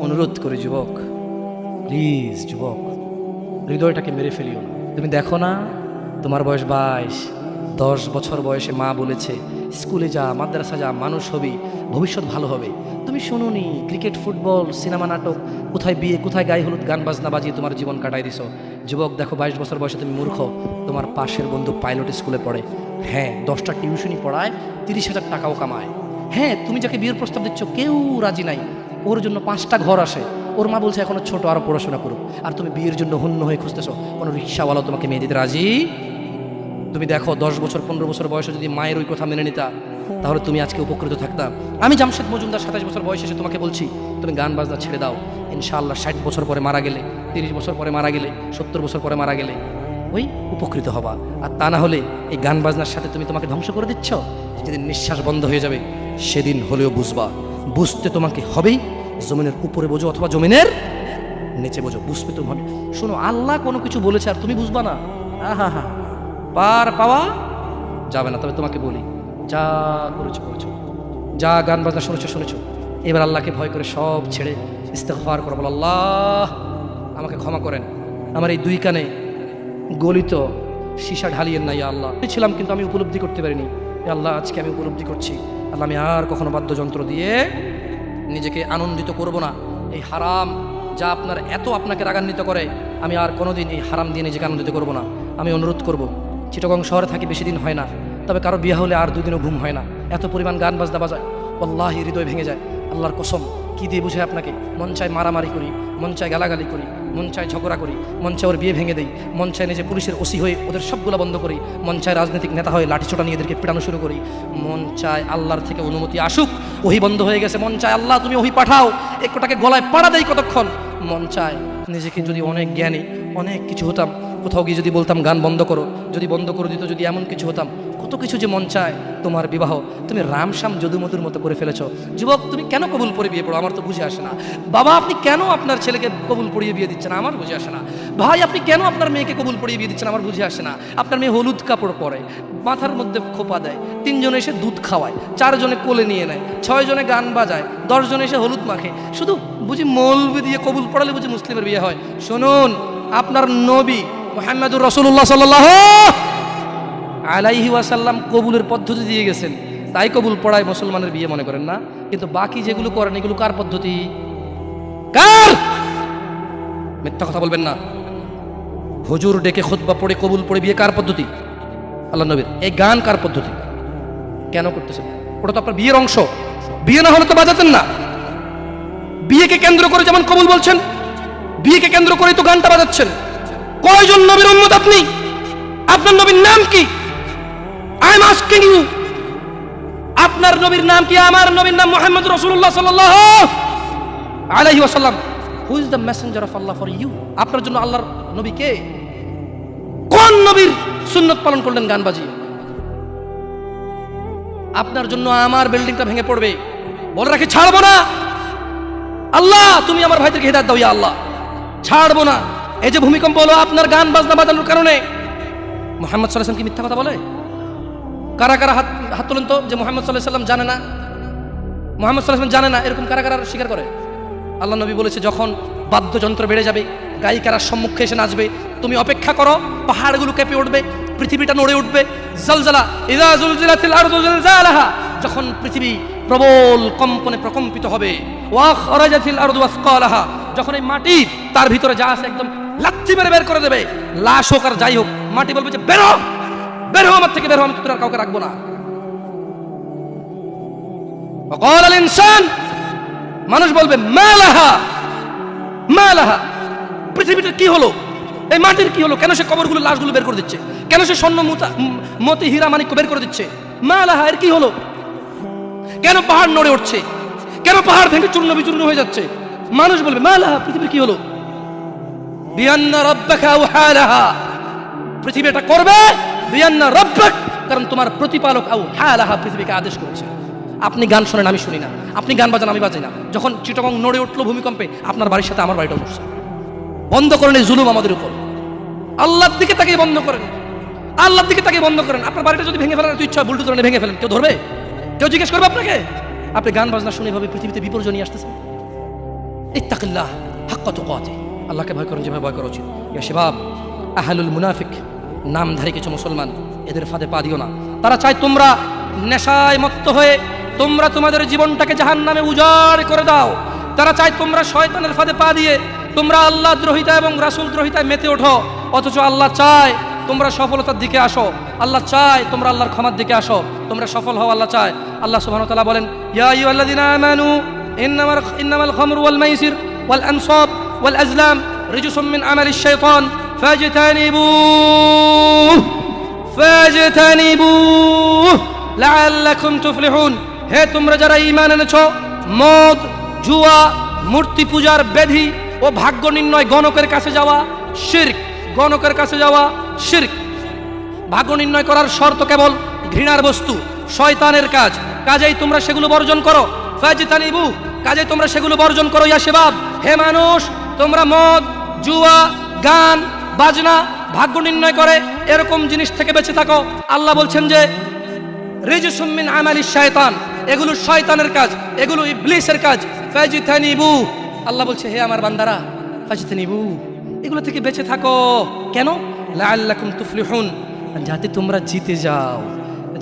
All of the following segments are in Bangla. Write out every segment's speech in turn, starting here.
অনুরোধ করে যুবক, প্লিজ যুবক, হৃদয়টাকে মেরে ফেলিও না। তুমি দেখো না, তোমার বয়স 22, 10 বছর বয়সে মা বলেছে স্কুলে যা, মাদ্রাসা যা, মানুষ হবি, ভবিষ্যৎ ভালো হবে। তুমি শোনোনি, ক্রিকেট, ফুটবল, সিনেমা, নাটক, কোথায় বিয়ে, কোথায় গায়ে হলুদ, গান বাজনা বাজিয়ে তোমার জীবন কাটাই দিছো। যুবক দেখো, 22 বছর বয়সে তুমি মূর্খ। তোমার পাশের বন্ধু পাইলট স্কুলে পড়ে, হ্যাঁ 10টা টিউশনই পড়ায়, 30,000 টাকাও কামায়। হ্যাঁ, তুমি যাকে বিয়ের প্রস্তাব দিচ্ছ কেউ রাজি নাই, ওর জন্য 5টা ঘর আসে, ওর মা বলছে এখনো ছোট, আরো পড়াশোনা করুক, আর তুমি বিয়ের জন্য হন্য হয়ে খুঁজতেছো। কোনো রিক্সাওয়ালা তোমাকে মেয়ে দিতে রাজি? তুমি দেখো 10 বছর 15 বছর বয়সে যদি মায়ের ওই কথা মেনে নিতা, তাহলে তুমি আজকে উপকৃত থাকতা। আমি জামশেদ মজুমদার 27 বছর বয়সে এসে তোমাকে বলছি তুমি গান বাজনা ছেড়ে দাও। ইনশাআল্লাহ 60 বছর পরে মারা গেলে, 30 বছর পরে মারা গেলে, 70 বছর পরে মারা গেলে ওই উপকৃত হবা। আর তা না হলে এই গান বাজনার সাথে তুমি তোমাকে ধ্বংস করে দিচ্ছ। যেদিন নিঃশ্বাস বন্ধ হয়ে যাবে সেদিন হলেও বুঝবা, বুঝতে তোমাকে হবেই। জমিনের উপরে বোঝো অথবা জমিনের নিচে বোঝো, বুঝতে তুমি হবে। শোনো, আল্লাহ কোনো কিছু বলেছে আর তুমি বুঝবা না, আহা হা, পার পাওয়া যাবে না। তবে তোমাকে বলি, যা করেছো করেছো, যা গান বাজনা শুনেছো শুনেছো, এবার আল্লাহকে ভয় করে সব ছেড়ে ইস্তেগফার করো, বলো আল্লাহ আমাকে ক্ষমা করেন, আমার এই 2 কানে গলিত সীসা ঢালিয়েন না ইয়া আল্লাহ। ছিলাম কিন্তু আমি উপলব্ধি করতে পারিনি, ইয়া আল্লাহ আজকে আমি উপলব্ধি করছি। আল্লাহ আমি আর কখনো বাদ্যযন্ত্র দিয়ে নিজেকে আনন্দিত করব না। এই হারাম যা আপনাকে রাগান্বিত করে, আমি আর কোনোদিন এই হারাম দিয়ে নিজেকে আনন্দিত করব না। আমি অনুরোধ করব, চিটাগং শহরে থাকি, বেশি দিন হয় না, তবে কারো বিয়ে হলে আর 2 দিনও ঘুম হয় না, এত পরিমাণ গান বাজনা বাজায়, আল্লাহি হৃদয় ভেঙে যায়। আল্লাহর কসম, কি দিয়ে বুঝে আপনাকে? মন চায় মারামারি করি, মন চায় গালাগালি করি, মন চায় ঝগড়া করি, মন চায় ওর বিয়ে ভেঙে দেই, মন চায় নিজে পুলিশের ওসি হয়ে ওদের সবগুলো বন্ধ করি, মন চায় রাজনৈতিক নেতা হয়ে লাঠিছোটা নিয়ে এদেরকে পেটানো শুরু করি, মন চায় আল্লাহর থেকে অনুমতি আসুক, ওহি বন্ধ হয়ে গেছে, মন চায় আল্লাহ তুমি ওহি পাঠাও, একটাকে গলায় পাড়া দেই কতক্ষণ। মন চায় নিজেকে যদি অনেক জ্ঞানী, অনেক কিছু হতাম, কোথাও গিয়ে যদি বলতাম গান বন্ধ করো, যদি বন্ধ করে দিত, যদি এমন কিছু হতাম, কত কিছু যে মন চায়। তোমার বিবাহ তুমি রামশ্যাম যদুমধুর মতো করে ফেলেছো। যুবক, তুমি কেন কবুল পড়ে বিয়ে পড়ো? আমার তো বুঝে আসে না। বাবা, আপনি কেন আপনার ছেলেকে কবুল পড়িয়ে বিয়ে দিচ্ছেন? আমার বুঝে আসে না। ভাই, আপনি কেন আপনার মেয়েকে কবুল পড়িয়ে বিয়ে দিচ্ছেন? আমার বুঝে আসে না। আপনার মেয়ে হলুদ কাপড় পরে, মাথার মধ্যে খোপা দেয়, 3 জনে এসে দুধ খাওয়ায়, 4 জনে কোলে নিয়ে নেয়, 6 জনে গান বাজায়, 10 জনে এসে হলুদ মাখে, শুধু বুঝি মৌলবি দিয়ে কবুল পড়ালে বুঝি মুসলিমের বিয়ে হয়? শুনুন, আপনার নবী মুহাম্মদুর রাসূলুল্লাহ সাল্লাল্লাহু আলাইহি ওয়াসাল্লাম কবুলের পদ্ধতি দিয়ে গেছেন, তাই কবুল পড়ায় মুসলমানের বিয়ে মনে করেন না। কিন্তু বাকি যেগুলো করেন এগুলো কার পদ্ধতি? কার? মিথ্যা কথা বলবেন না। হুজুর ডেকে খুতবা পড়ে কবুল পড়ে বিয়ে কার পদ্ধতি? আল্লাহ নবীর। এই গান কার পদ্ধতি? কেন করতেছেন? ওটা তো আপনার বিয়ের অংশ। বিয়ে না হলে তো বাজাতেন না। বিয়েকে কেন্দ্র করে যেমন কবুল বলছেন, বিয়েকে কেন্দ্র করে তো গানটা বাজাচ্ছেন। কয়জন নবীর উম্মত আপনি? আপনার নবীর নাম কি? আই এম আস্কিং ইউ, আপনার নবীর নাম কি? আমার নবীর নাম মুহাম্মদ রাসূলুল্লাহ সাল্লাল্লাহু আলাইহি ওয়াসাল্লাম। Who is the messenger of Allah for you? আপনার জন্য আল্লাহর নবী কে? কোন নবীর সুন্নাত পালন করলেন গান বাজিয়ে? আপনার জন্য আমার বিল্ডিংটা ভেঙে পড়বে, বলে রাখি ছাড়বো না। আল্লাহ তুমি আমার ভাইদেরকে হিদায়াত দাও ইয়া আল্লাহ, ছাড়বো না। এই যে ভূমিকম্প হলো আপনার গান বাজনা বাজানোর কারণে। মুহাম্মদ সাল্লাল্লাহু আলাইহি ওয়াসাল্লাম কি মিথ্যা কথা বলে? কারা কারা হাত তুলেন তো যে মুহাম্মদ সাল্লাল্লাহু আলাইহি ওয়াসাল্লাম জানে না, মুহাম্মদ সাল্লাল্লাহু আলাইহি ওয়াসাল্লাম জানে না, এরকম কারা কারা স্বীকার করে? আল্লাহ নবী বলেছে, যখন বাদ্যযন্ত্র বেড়ে যাবে, গায়িকারা সম্মুখে এসে নাচবে, তুমি অপেক্ষা করো, পাহাড়গুলো কেঁপে উঠবে, পৃথিবীটা নড়ে উঠবে। জালজালা ইযা জুলজিলাতিল আরদু জিলজালাহা, যখন পৃথিবী প্রবল কম্পনে প্রকম্পিত হবে, ওয়া খরাজাতিল আরদু আসকালাহা, যখন এই মাটি তার ভিতরে যা আছে একদম লাথি মেরে বের করে দেবে, লাশ হোক আর যাই হোক, মাটি বলবে যে বের হও, বের হও আমার থেকে, বের হও, আমি তোর আর কাউকে রাখবো না। ওয়াকাল আল ইনসান, মানুষ বলবে মালাহা মালাহা, পৃথিবীটা কি হলো, এই মাটির কি হলো, কেন সে কবরগুলো লাশগুলো বের করে দিচ্ছে, কেন সে স্বর্ণ মতি হীরা মানিক্য বের করে দিচ্ছে, মালাহা এর কি হলো, কেন পাহাড় নড়ে উঠছে, কেন পাহাড় ভেঙে চূর্ণ বিচূর্ণ হয়ে যাচ্ছে? মানুষ বলবে মালাহা, পৃথিবীর কি হলো? বিআন্না রাব্বাকা আওহালাহা, পৃথিবী এটা করবে, বিআন্না রাব্বাক, কারণ তোমার প্রতিপালক আওহালাহা পৃথিবীকে আদেশ করেছে। আপনি গান শোনেন, আমি শুনি না, আপনি গান বাজান, আমি বাজাই না। যখন চিটাগং নড়ে উঠলো ভূমিকম্পে, আপনার বাড়ির সাথে আমার বাড়িটাও নড়ছে। বন্ধ করেন এই জুলুম আমাদের উপর। আল্লাহর দিকে তাকিয়ে বন্ধ করেন, আল্লাহর দিকে তাকিয়ে বন্ধ করেন। আপনার বাড়িটা যদি ভেঙে ফেলার ইচ্ছা, বুলডোজার ভেঙে ফেলেন, কেউ ধরবে? কেউ জিজ্ঞেস করবে আপনাকে? আপনি গান বাজনা শুনে ভাবে পৃথিবীতে বিপর্যয় নিয়ে আসতেছেন। ইত্তাকিল্লাহ হাক্কা তুকাতিহ, আল্লাহকে ভয় করুন যেভাবে ভয় করা উচিত। ইয়া শাবাব, আহলুল মুনাফিক, নামধারী কিছু মুসলমান, এদের ফাঁদে পা দিও না। তারা চায় তোমরা নেশায় মত্ত হয়ে তোমরা তোমাদের জীবনটাকে জাহান্নামে উজাড় করে দাও। তারা চায় তোমরা শয়তানের ফাঁদে পা দিয়ে তোমরা আল্লাহ দ্রোহিতা এবং রাসূল দ্রোহিতায় মেতে ওঠো। অথচ আল্লাহ চায় তোমরা সফলতার দিকে আসো, আল্লাহ চায় তোমরা আল্লাহর ক্ষমার দিকে আসো, তোমরা সফল হও, আল্লাহ চায়। আল্লাহ সুবহানাহু ওয়া তাআলা বলেন, ইয়া আইয়ুহাল্লাযীনা আমানু ইন্নামাল খামরু ওয়াল মাইসির ওয়াল আনসাব ওয়াল আজলাম রিজসুম মিন আমালিশ শাইতান ফাজতানিবুহু লাআল্লাকুম তুফলিহুন। হে তোমরা যারা ঈমান এনেছো, মদ, জুয়া, মূর্তি পূজার ব্যাধি ও ভাগ্য নির্ণয় গণকের কাছে যাওয়া শিরক, গণকের কাছে যাওয়া শিরক। ভাগ্য নির্ণয় করার শর্ত কেবল ঘৃণার বস্তু, শয়তানের কাজ, কাজেই তোমরা সেগুলো বর্জন করো। ফাজতানিবু, কাজেই তোমরা সেগুলো বর্জন করো। ইয়া শাবাব, হে মানুষ, তোমরা মদ, জুয়া, গান, বাজনা, ভাগ্য নির্ণয় করে এরকম জিনিস থেকে বেঁচে থাকো। আল্লাহ বলছেন যে রিজসুম মিন আমালিশ শায়তান, এগুলো শয়তানের কাজ, এগুলো ইবলিসের কাজ। ফাজতানিবু, আল্লাহ বলছে হে আমার বান্দারা, ফাজতানিবু, এগুলো থেকে বেঁচে থাকো। কেন? লাআল্লাকুম তুফলিহুন, যাতে তোমরা জিতে যাও,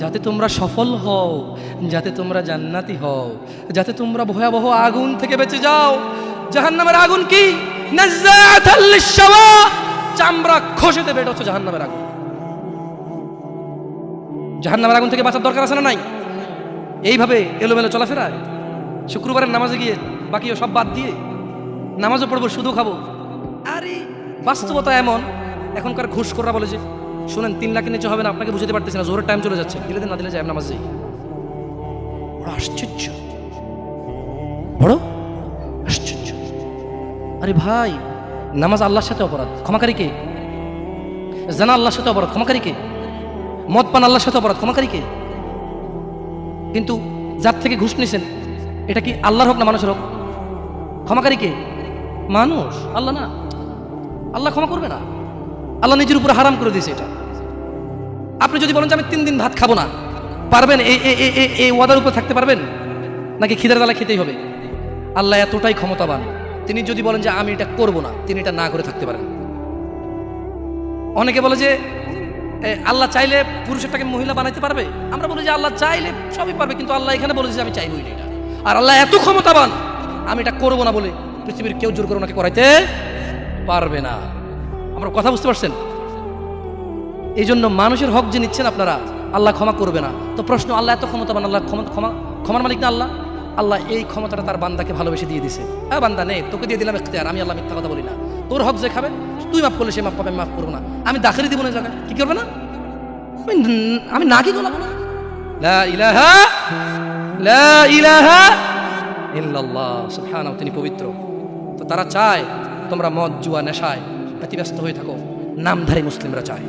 যাতে তোমরা সফল হও, যাতে তোমরা জান্নাতি হও, যাতে তোমরা ভয়াবহ আগুন থেকে বেঁচে যাও। জাহান্নামের আগুন কি? নাযাআতাল লিশশাওয়া, চামড়া খসে দেবে, এটা হচ্ছে জাহান্নামের আগুন। জাহান্নামের আগুন থেকে বাঁচার দরকার আছে না নাই? এইভাবে এলোমেলো চলাফেরা, শুক্রবারের নামাজে গিয়ে বাকি সব বাদ দিয়ে নামাজও পড়বো, শুধু খাবো। আরে বাস্তবতা এমন, এখনকার ঘুষখোররা বলে যে শুনেন 3 লাখের নিচে হবে না, আপনাকে বুঝতে পারতেছি না, জোরের টাইম চলে যাচ্ছে, দিলে দিন না দিলে যায় নামাজ যাই। বড় আশ্চর্য, বড় আশ্চর্য। আরে ভাই, নামাজ আল্লাহর সাথে অপরাধ, ক্ষমাকারী কে? জানা আল্লাহর সাথে অপরাধ, ক্ষমাকারী কে? মদ পান আল্লাহর সাথে অপরাধ, ক্ষমাকারী কে? কিন্তু যার থেকে ঘুষ নিছেন, এটা কি আল্লাহর হোক না মানুষের হোক? ক্ষমাকারী কে? মানুষ, আল্লাহ না। আল্লাহ ক্ষমা করবে না, আল্লাহ নিজের উপরে হারাম করে দিয়েছে এটা। আপনি যদি বলেন যে আমি 3 দিন ভাত খাবো না, পারবেন? এই ওয়াদার উপর থাকতে পারবেন? নাকি খিদের বেলা খেতেই হবে? আল্লাহ এতটাই ক্ষমতাবান, তিনি যদি বলেন যে আমি এটা করবো না, তিনি এটা না করে থাকতে পারেন। অনেকে বলে যে আল্লাহ চাইলে পুরুষটাকে মহিলা বানাইতে পারবে। আমরা বলি যে আল্লাহ চাইলে সবই পারবে, কিন্তু আল্লাহ এখানে বলে যে আমি চাইবই না এটা। আর আল্লাহ এত ক্ষমতাবান, আমি এটা করবো না বলে পৃথিবীর কেউ জোর করে ওনাকে করাইতে পারবে না। আমরা কথা বুঝতে পারছেন? এই জন্য মানুষের হক যে নিচ্ছেন আপনারা, আল্লাহ ক্ষমা করবে না। তো প্রশ্ন, আল্লাহ এত ক্ষমতাবান, আল্লাহ ক্ষমার মালিক না আল্লাহ? আল্লাহ এই ক্ষমতাটা তার বান্দাকে ভালোবেসে দিয়ে দিছে। হ্যাঁ বান্দা নে, তোকে দিয়ে দিলাম ইখতিয়ার, আমি আল্লাহ মিথ্যা কথা বলি না। তোর হক যে খাবে, তুই মাফ করলে সে মাফ পাবে, আমি মাফ করবো না। আমি দাখিলি দিব না জায়গায়, কি করবে না? আমি না কি গলাবো না। লা ইলাহা ইল্লাল্লাহ, সুবহানাহু, তিনি পবিত্র। তো তারা চায় তোমরা মদ, জুয়া, নেশায় ব্যতিব্যস্ত হয়ে থাকো। নামধারী মুসলিমরা চায়,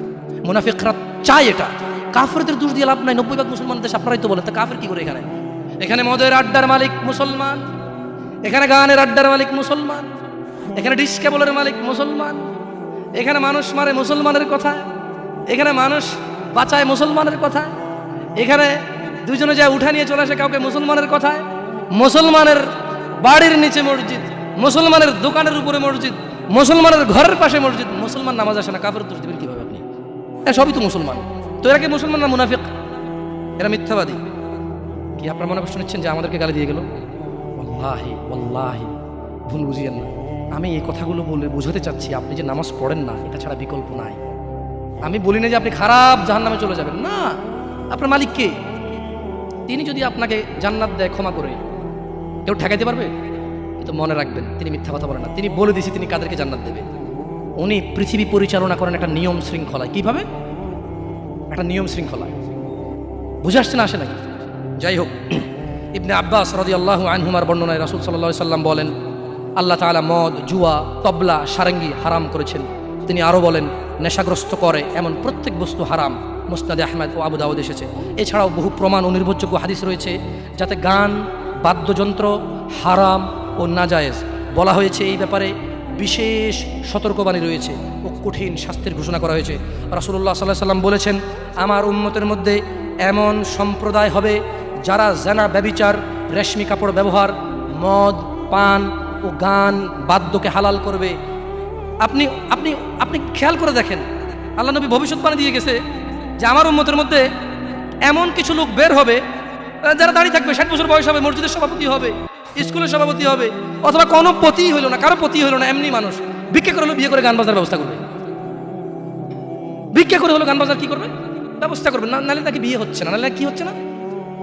মুনাফিকরা চায় এটা। কাফেরদের দোষ দিয়ে লাভ নাই, 90% মুসলমান দেশ, আপনারাই তো বলেন। তা কাফের কি করে এখানে? এখানে মদের আড্ডার মালিক মুসলমান, এখানে গানের আড্ডার মালিক মুসলমান, এখানে ডিস কেবলের মালিক মুসলমান, এখানে মানুষ মারে মুসলমানের কথা, এখানে মানুষ বাঁচায় মুসলমানের কথা, এখানে দুজনে যায় উঠা নিয়ে চলে আসে কাউকে মুসলমানের কথায়, মুসলমানের বাড়ির নিচে মসজিদ, মুসলমানের দোকানের উপরে মসজিদ, মুসলমানের ঘরের পাশে মসজিদ। মুসলমান নামাজ আসে না, কাফের দোষ দিবেন কিভাবে আপনি? সবই তো মুসলমান। তো এরা কি মুসলমান না মুনাফিক? এরা মিথ্যাবাদী। কি আপনারা মনে কষ্ট নিচ্ছেন যে আমাদেরকে গালি দিয়ে গেল? ওয়াল্লাহি ওয়াল্লাহি ভুল বুঝিয়েন না। আমি এই কথাগুলো বলে বোঝাতে চাচ্ছি, আপনি যে নামাজ পড়েন না, এটা ছাড়া বিকল্প নাই। আমি বলি না যে আপনি খারাপ জাহান্নামে চলে যাবেন, না। আপনার মালিক কে? তিনি যদি আপনাকে জান্নাত দেয় ক্ষমা করে, কেউ ঠেকাইতে পারবে? কিন্তু মনে রাখবেন, তিনি মিথ্যা কথা বলেন না। তিনি বলে দিয়েছে তিনি কাদেরকে জান্নাত দেবে। উনি পৃথিবী পরিচালনা করেন একটা নিয়ম শৃঙ্খলায়। কিভাবে? একটা নিয়ম শৃঙ্খলায়। বুঝে আসছে না, আসে নাকি? যাই হোক, ইবনে আব্বাস রাদিয়াল্লাহু আনহুমার বর্ণনায় রাসূল সাল্লাল্লাহু আলাইহি সাল্লাম বলেন, আল্লাহ তাআলা মদ, জুয়া, তবলা, সারেঙ্গি হারাম করেছেন। তিনি আরও বলেন, নেশাগ্রস্ত করে এমন প্রত্যেক বস্তু হারাম। মুসনাদে আহমদ ও আবু দাউদ এসেছে। এছাড়াও বহু প্রমাণ ও নির্ভরযোগ্য হাদিস রয়েছে যাতে গান, বাদ্যযন্ত্র হারাম ও নাজায়েজ বলা হয়েছে। এই ব্যাপারে বিশেষ সতর্কবাণী রয়েছে ও কঠিন শাস্তির ঘোষণা করা হয়েছে। রাসূলুল্লাহ সাল্লাল্লাহু আলাইহি সাল্লাম বলেছেন, আমার উম্মতের মধ্যে এমন সম্প্রদায় হবে যারা জানা, ব্যভিচার, রেশমি কাপড় ব্যবহার, মদ পান, ও গান বাদ্যকে হালাল করবে। আপনি আপনি আপনি খেয়াল করে দেখেন, আল্লাহ নবী ভবিষ্যৎবাণী দিয়ে গেছে যে আমার উম্মতের মধ্যে এমন কিছু লোক বের হবে যারা দাঁড়িয়ে থাকবে, 60 বছর বয়স হবে, মসজিদের সভাপতি হবে, স্কুলের সভাপতি হবে, অথবা কোনো পতি হইল না, কারো পতি হইল না, এমনি মানুষ ভিক্ষা করে হলো বিয়ে করে গান বাজার ব্যবস্থা করবে। ভিক্ষা করে হলো গান বাজার কি করবে, ব্যবস্থা করবে। নাহলে তাকে বিয়ে হচ্ছে না, নাহলে কি হচ্ছে না,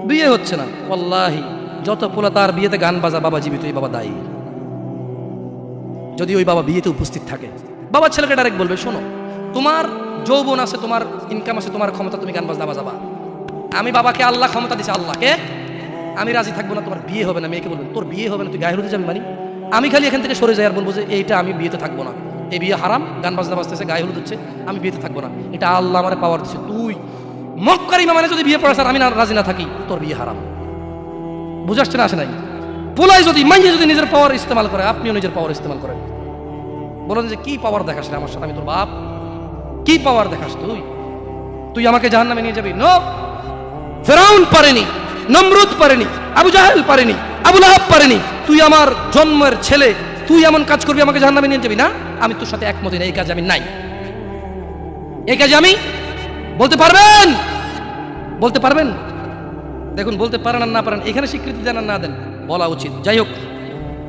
বিয়ে হচ্ছে না। ওয়াল্লাহি যত পোলা তার বিয়েতে গান বাজা, বাবা জীবিত, এই বাবা দায়ী। যদি ওই বাবা বিয়েতে উপস্থিত থাকে, বাবা ছেলেকে ডাইরেক্ট বলবে, শোনো তোমার যৌবন আছে, তোমার ইনকাম আছে, তোমার ক্ষমতা, তুমি গান বাজনা বাজাবা। আমি বাবাকে আল্লাহ ক্ষমতা দিছে, আল্লাহকে আমি রাজি থাকবো না, তোমার বিয়ে হবে না। মেয়েকে বলবেন তোর বিয়ে হবে না, তুই গায়ে হলুদে যাবি, মানে আমি খালি এখান থেকে সরে যাই আর বলবো যে এইটা আমি বিয়েতে থাকবো না, এই বিয়ে হারাম, গান বাজনা বাজতেছে, গায়ে হলুদ হচ্ছে, আমি বিয়েতে থাকবো না, এটা আল্লাহ আমার পাওয়ার দিচ্ছে। তুই মক্কার ইমামে যদি বিয়ে পড়াস আর আমি না রাজি না থাকি, তোর বিয়ে হারাম। বুঝাচ্ছে না, আসে নাই? পোলাই যদি মাইয়ে যদি নিজের পাওয়ার ইস্তেমাল করে, আপনিও নিজের পাওয়ার ইস্তেমাল করেন। বলেন যে কি পাওয়ার দেখাস না আমার সাথে, আমি তোর বাপ, কি পাওয়ার দেখাস তুই? তুই আমাকে জাহান্নামে নিয়ে যাবি? নো, ফেরাউন পারেনি, নমরুদ পারেনি, আবু জাহেল পারেনি, আবু লাহাব পারেনি। তুই আমার জন্মের ছেলে, তুই এমন কাজ করবি আমাকে জাহান্নামে নিয়ে যাবি? না, আমি তোর সাথে একমত না, এই কাজে আমি নাই, এই কাজে আমি। বলতে পারবেন? বলতে পারবেন? দেখুন, বলতে পারেন আর না পারেন, এখানে স্বীকৃতি দেন আর না দেন, বলা উচিত। যাই হোক,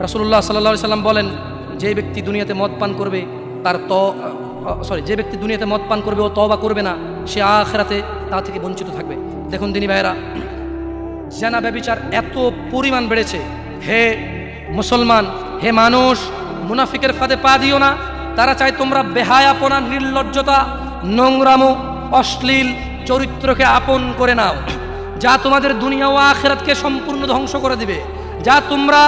রাসূলুল্লাহ সাল্লাল্লাহু আলাইহি সাল্লাম বলেন, যে ব্যক্তি দুনিয়াতে মদ পান করবে যে ব্যক্তি দুনিয়াতে মদ পান করবে ও তওবা করবে না, সে আখিরাতে তা থেকে বঞ্চিত থাকবে। দেখুন দিনী ভাইয়েরা, জিনা ব্যভিচার এত পরিমাণ বেড়েছে। হে মুসলমান, হে মানুষ, মুনাফিকের ফাঁদে পা দিও না। তারা চায় তোমরা বেহায়াপনা, নির্লজ্জতা, নোংরামো, অশ্লীল চরিত্রকে আপন করে নাও, যা তোমাদের দুনিয়া ও আখিরাতকে সম্পূর্ণ ধ্বংস করে দিবে, যা তোমরা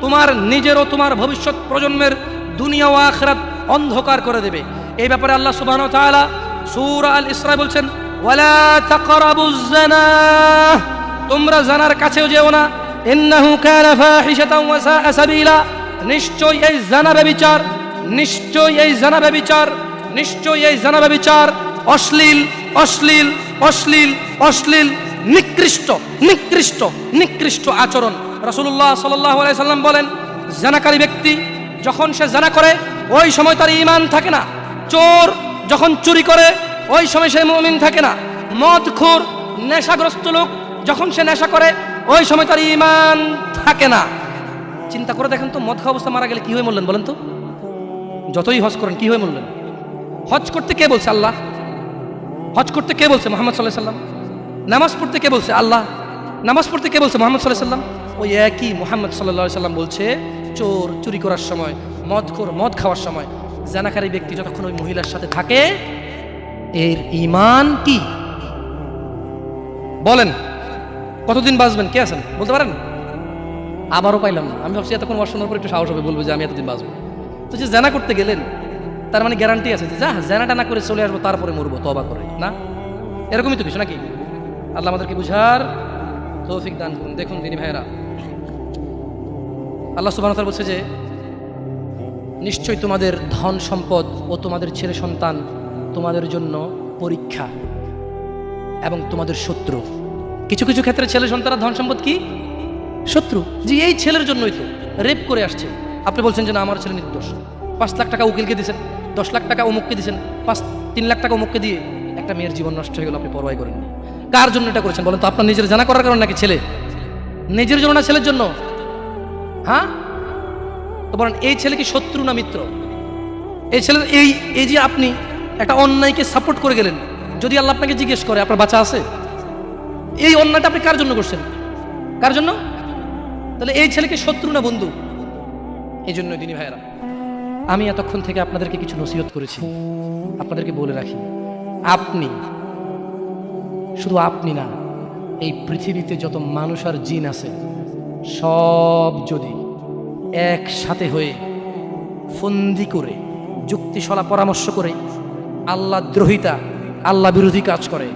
তোমার নিজের ও তোমার ভবিষ্যৎ প্রজন্মের দুনিয়া ও আখিরাত অন্ধকার করে দেবে। এই ব্যাপারে আল্লাহ সুবহানাহু ওয়া তাআলা সূরা আল ইসরা বলছেন, ওয়ালা তাকরাবুজ জিনা, তোমরা জানার কাছেও যেও না, ইন্নাহু কানা ফাহিশাতাও ওয়া সাআ সাবিলা, নিশ্চয়ই এই জানা ব্যভিচার, নিশ্চয়ই এই জানা ব্যভিচার, নিশ্চয়ই এই জানা ব্যভিচার অশ্লীল, অশ্লীল, অশ্লীল, অশ্লীল, নিকৃষ্ট, নিকৃষ্ট, নিকৃষ্ট আচরণ। রাসূলুল্লাহ সাল্লাল্লাহু আলাইহি সাল্লাম বলেন, জানাকারী ব্যক্তি যখন সে জানা করে ওই সময় তার ঈমান থাকে না। চোর যখন চুরি করে ওই সময় সে মুমিন থাকে না। মদখোর, নেশাগ্রস্ত লোক যখন সে নেশা করে ওই সময় তার ঈমান থাকে না। চিন্তা করে দেখেন তো, মদ খাওয়া অবস্থা মারা গেলে কি হয়ে মরলেন বলেন তো? যতই হজ করেন কি হয়ে মরলেন? হজ করতে কে বলছে? আল্লাহ। হজ করতে কে বলছে? মুহাম্মদ সাল্লাল্লাহু আলাইহি সাল্লাম। নামাজ পড়তে কে বলছে? আল্লাহ। নামাজ পড়তে কে বলছে? মুহাম্মদ সাল্লাল্লাহু আলাইহি সাল্লাম। ওই একই মুহাম্মদ সাল্লাল্লাহু আলাইহি সাল্লাম বলছে, চোর চুরি করার সময়, মদখোর মদ খাওয়ার সময়, জানাকারী ব্যক্তি যতক্ষণ ওই মহিলার সাথে থাকে এর ঈমান কি? বলেন কতদিন বাঁচবেন? কে আছেন বলতে পারেন? আবারও পাইলাম না। আমি ভাবছি এতক্ষণ ওয়াজ শোনার পর একটু সাহস হবে, বলবো যে আমি এতদিন বাঁচবো। তো যে জানা করতে গেলেন তার মানে গ্যারান্টি আছে যে যা জানাটা না করে চলে আসবো, তারপরে মরবো তওবা করে, না? এরকমই তো কিছু নাকি? আল্লাহ আমাদেরকে বুঝার তৌফিক দান করুন। দেখুন দিনী ভাইয়েরা, আল্লাহ সুবহানাহু ওয়া তাআলা বলছে যে নিশ্চয়ই তোমাদের ধন সম্পদ ও তোমাদের ছেলে সন্তান তোমাদের জন্য পরীক্ষা এবং তোমাদের শত্রু। কিছু কিছু ক্ষেত্রে ছেলে সন্তান ধন সম্পদ কি শত্রু। যে এই ছেলের জন্যই তো রেপ করে আসছে, আপনি বলছেন যে না আমার ছেলে নির্দোষ, 5 লাখ টাকা উকিলকে দিয়েছেন, 10 লাখ টাকা অমুককে দিয়েছেন, 3 লাখ টাকা অমুককে দিয়ে একটা মেয়ের জীবন নষ্ট হয়ে গেল, আপনি পরোয়াই করেননি। কার জন্য এটা করেছেন বলেন তো? আপনার নিজের জানা করার কারণে নাকি ছেলে? নিজের জন্য না ছেলের জন্য? হ্যাঁ, তো বলেন এই ছেলে কি শত্রু না মিত্র? এই ছেলের এই যে আপনি একটা অন্যায়কে সাপোর্ট করে গেলেন, যদি আল্লাহ আপনাকে জিজ্ঞেস করে আপনার বাচ্চা আছে, এই অন্যায়টা আপনি কার জন্য করছেন? কার জন্য? তাহলে এই ছেলেকে শত্রু না বন্ধু? এই জন্য দিনী ভাইয়েরা, আমি এতক্ষণ থেকে আপনাদেরকে কিছু নসিহত করেছি, আপনাদেরকে বলে রাখি, আপনি, শুধু আপনি না, এই পৃথিবীতে যত মানুষ আর জিন আছে সব যদি একসাথে হয়ে ফন্দি করে যুক্তিশলা পরামর্শ করে আল্লাহ দ্রোহিতা, আল্লাহ বিরোধী কাজ করে,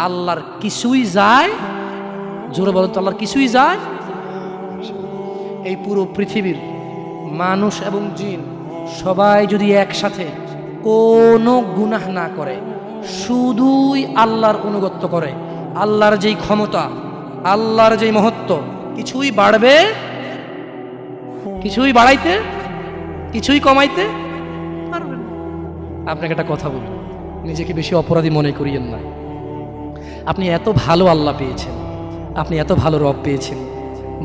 আল্লাহর কিছুই যায়? জোরে বলেন তো, আল্লাহর কিছুই যায়? এই পুরো পৃথিবীর মানুষ এবং জিন সবাই যদি একসাথে কোনো গুনাহ না করে, শুধুই আল্লাহর অনুগত্য করে, আল্লাহর যেই ক্ষমতা, আল্লাহর যেই মহত্ব, কিছুই বাড়বে কিছুই বাড়াইতে, কিছুই কমাইতে পারবেন না। আপনাকে একটা কথা বলি, নিজেকে বেশি অপরাধী মনে করিয়েন না। আপনি এত ভালো আল্লাহ পেয়েছেন, আপনি এত ভালো রব পেয়েছেন।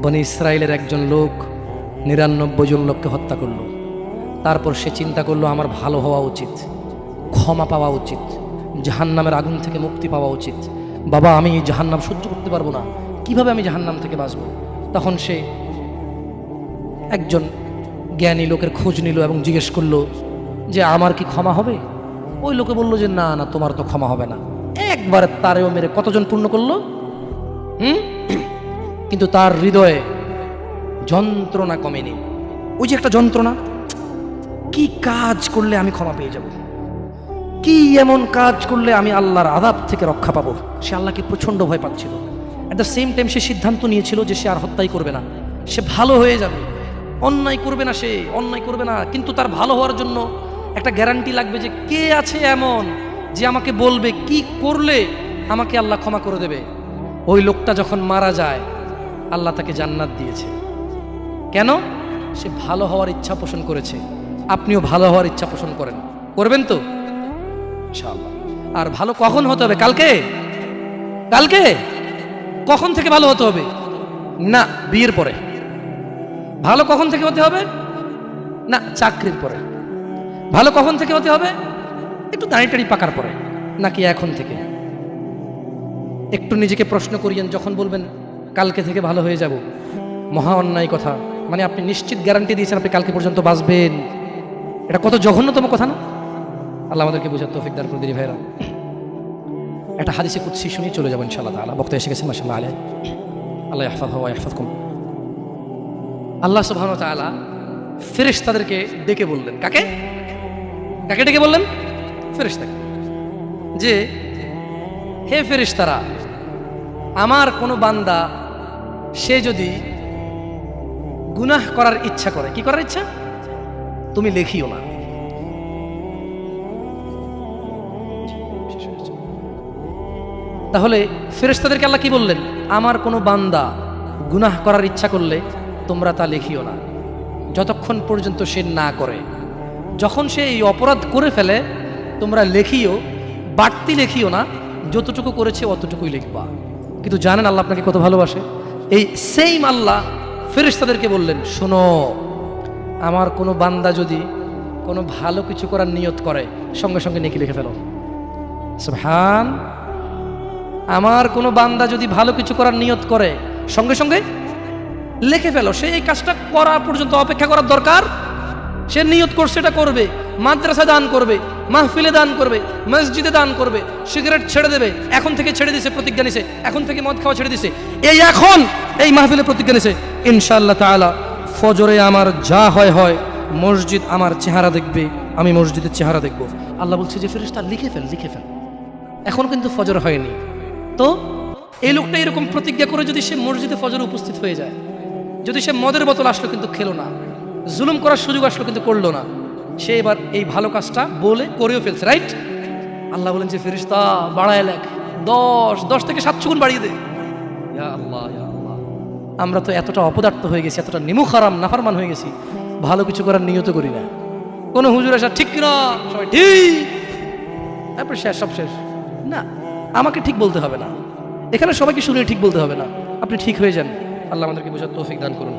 বনি ইসরায়েলের একজন লোক 99 জন লোককে হত্যা করলো। তারপর সে চিন্তা করলো আমার ভালো হওয়া উচিত, ক্ষমা পাওয়া উচিত, জাহান্নামের আগুন থেকে মুক্তি পাওয়া উচিত। বাবা আমি এই জাহান্নাম সহ্য করতে পারবো না, কিভাবে আমি জাহান্নাম থেকে বাঁচবো? তখন সে একজন জ্ঞানী লোকের খোঁজ নিল এবং জিজ্ঞেস করলো যে আমার কি ক্ষমা হবে? ওই লোকে বললো যে না না, তোমার তো ক্ষমা হবে না। একবারে তারেও মেরে কতজন পূর্ণ করলো? কিন্তু তার হৃদয়ে যন্ত্রণা কমেনি। ওই যে একটা যন্ত্রণা, কি কাজ করলে আমি ক্ষমা পেয়ে যাব, কি এমন কাজ করলে আমি আল্লাহর আযাব থেকে রক্ষা পাবো। সে আল্লাহকে প্রচন্ড ভয় পাচ্ছিল। অ্যাট দ্য সেম টাইম সে সিদ্ধান্ত নিয়েছিল যে সে আর হত্যাই করবে না, সে ভালো হয়ে যাবে, অন্যায় করবে না, সে অন্যায় করবে না। কিন্তু তার ভালো হওয়ার জন্য একটা গ্যারান্টি লাগবে যে কে আছে এমন যে আমাকে বলবে কি করলে আমাকে আল্লাহ ক্ষমা করে দেবে। ওই লোকটা যখন মারা যায় আল্লাহ তাকে জান্নাত দিয়েছে। কেন? সে ভালো হওয়ার ইচ্ছা পোষণ করেছে। আপনিও ভালো হওয়ার ইচ্ছা পোষণ করেন, করবেন তো ইনশাআল্লাহ। আর ভালো কখন হতে হবে? কালকে? কালকে কখন থেকে ভালো হতে হবে? না বিয়ের পরে। ভালো কখন থেকে হতে হবে? না চাকরির পরে। ভালো কখন থেকে হতে হবে? একটু দাঁড়িয়ে পাকার পরে, নাকি এখন থেকে? একটু নিজেকে প্রশ্ন করিয়েন। যখন বলবেন কালকে থেকে ভালো হয়ে যাব, মহা অন্যায় কথা। মানে আপনি নিশ্চিত গ্যারান্টি দিয়েছেন আপনি কালকে পর্যন্ত বাঁচবেন। এটা কত জঘন্যতম কথা না? আল্লাহ আমাদেরকে বোঝার তৌফিক দান করে দিন ভাইরা। একটা হাদিসে কুদসি শুনি চলে যাবেন ইনশাআল্লাহ তাআলা। বক্তা এসে গেছেন মাশাআল্লাহ আলাইহি। আল্লাহ ইয়াহফাযহু ওয়া ইয়াহফাযকুম। আল্লাহ সুবহানাহু ওয়া তাআলা ফেরেশতাদেরকে ডেকে বললেন। কাকে? কাকে ডেকে বললেন? ফেরেশতাকে। যে হে ফেরেশতারা, আমার কোনো বান্দা সে যদি গুনাহ করার ইচ্ছা করে, কি করার ইচ্ছা? তুমি লেখিও না। তাহলে ফেরেশতাদেরকে আল্লাহ কি বললেন? আমার কোনো বান্দা গুনাহ করার ইচ্ছা করলে তোমরা তা লেখিও না, যতক্ষণ পর্যন্ত সে না করে। যখন সে এই অপরাধ করে ফেলে তোমরা লেখিও, বাড়তি লেখিও না, যতটুকু করেছে অতটুকুই লিখবা। কিন্তু জানেন আল্লাহ আপনাকে কত ভালোবাসে? এই সেম আল্লাহ ফেরেশতাদেরকে বললেন, শোনো, আমার কোনো বান্দা যদি কোনো ভালো কিছু করার নিয়ত করে সঙ্গে সঙ্গে নেকি লিখে ফেলো। সুবহান। আমার কোনো বান্দা যদি ভালো কিছু করার নিয়ত করে সঙ্গে সঙ্গে লিখে ফেলো। সে এই কাজটা করা পর্যন্ত অপেক্ষা করার দরকার? সে নিয়ত করছে এটা করবে, মাদ্রাসা দান করবে, মাহফিলে দান করবে, মসজিদে দান করবে, সিগারেট ছেড়ে দেবে, এখন থেকে ছেড়ে দিছে, প্রতিজ্ঞা নিছে, এখন থেকে মদ খাওয়া ছেড়ে দিছে, এই এখন এই মাহফিলে প্রতিজ্ঞা নিছে, ইনশাআল্লাহ তাআলা ফজরে আমার যা হয় হয়, মসজিদ আমার চেহারা দেখবে, আমি মসজিদের চেহারা দেখব। আল্লাহ বলছে যে ফেরেশতা লিখে ফেল, লিখে ফেল। এখন কিন্তু ফজর হয়নি, তো এই লোকটা এরকম প্রতিজ্ঞা করে যদি সে মসজিদে ফজরে উপস্থিত হয়ে যায়, যদি সে মদের বোতল আসলো কিন্তু খেলো না, জুলুম করার সুযোগ আসলো কিন্তু করলো না, সে এবার এই ভালো কাজটা বলে করেও ফেলছে, রাইট? আল্লাহ বলেন যে ফেরেশতা বাড়ায় লেখ, 10 থেকে 700 গুণ বাড়িয়ে দে। ইয়া আল্লাহ, ইয়া আল্লাহ, আমরা তো এতটা অপদার্থ হয়ে গেছি, এতটা নিমুখারাম নাফরমান হয়ে গেছি, ভালো কিছু করার নিয়ত করি না। কোনো হুজুর আসা ঠিক কিনা, সবাই ঠিক, তারপর শেষ, সব শেষ। না, আমাকে ঠিক বলতে হবে না, এখানে সবাইকে শুনে ঠিক বলতে হবে না, আপনি ঠিক হয়ে যান। আল্লাহ আমাদেরকে বোঝার তৌফিক দান করুন।